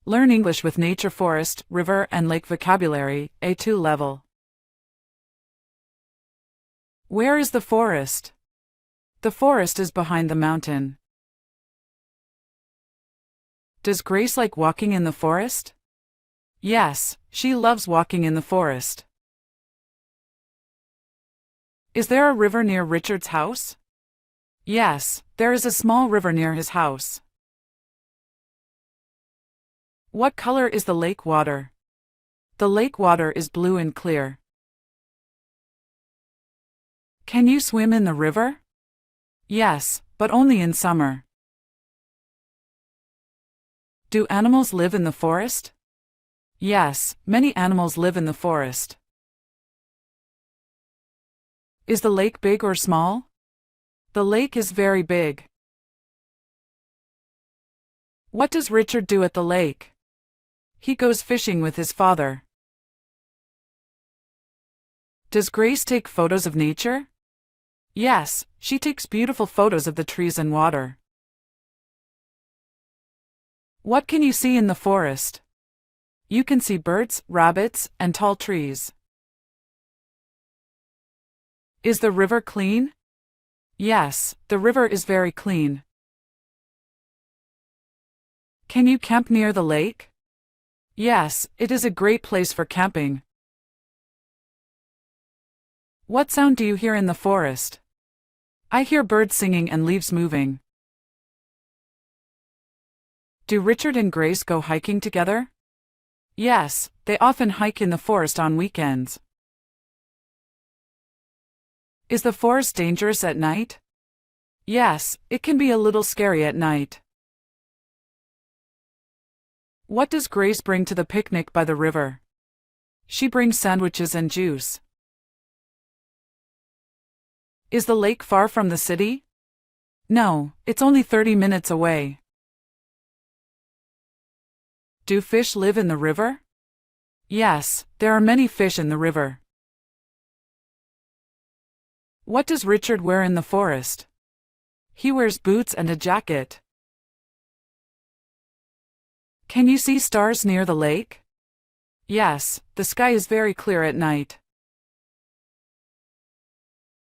Learn English with nature, forest, river, and lake vocabulary, A2 level. Where is the forest? The forest is behind the mountain. Does Grace like walking in the forest? Yes, she loves walking in the forest. Is there a river near Richard's house? Yes, there is a small river near his house. What color is the lake water? The lake water is blue and clear. Can you swim in the river? Yes, but only in summer. Do animals live in the forest? Yes, many animals live in the forest. Is the lake big or small? The lake is very big. What does Richard do at the lake? He goes fishing with his father. Does Grace take photos of nature? Yes, she takes beautiful photos of the trees and water. What can you see in the forest? You can see birds, rabbits, and tall trees. Is the river clean? Yes, the river is very clean. Can you camp near the lake? Yes, it is a great place for camping. What sound do you hear in the forest? I hear birds singing and leaves moving. Do Richard and Grace go hiking together? Yes, they often hike in the forest on weekends. Is the forest dangerous at night? Yes, it can be a little scary at night. What does Grace bring to the picnic by the river? She brings sandwiches and juice. Is the lake far from the city? No, it's only 30 minutes away. Do fish live in the river? Yes, there are many fish in the river. What does Richard wear in the forest? He wears boots and a jacket. Can you see stars near the lake? Yes, the sky is very clear at night.